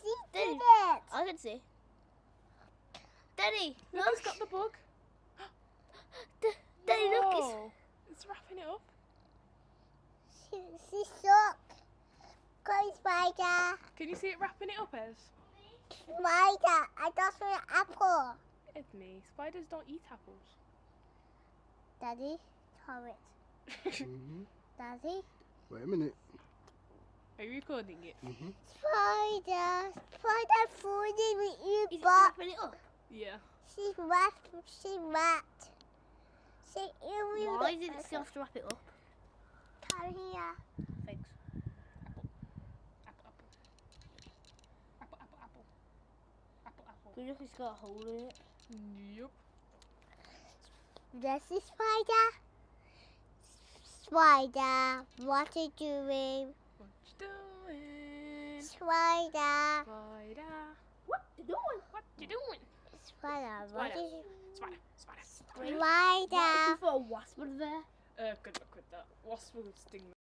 She did it. I can see. Daddy, Look, look. it's got the bug. Daddy, look. Whoa, it's wrapping it up. She shook. Go, Spider. Can you see it wrapping it up, Ez? Spider, I just want an apple. It's me. Spiders don't eat apples. Daddy, throw it. Daddy. Wait a minute. Are you recording it? Spider fooling with you, Is it but wrapping it up? Yeah. she's wrapped. She wrapped. She Why did it still have to wrap it up? Come here. Thanks. Apple. Apple. Good enough, it's got a hole in it. Yup. This is Spider. Spider, what are you doing? What you doing? Spider. Spider. What you doing? What you doing? Spider, what Spider. is you? Spider. What Spider. if you thought a wasp was there? Good luck with that. Wasp will sting me.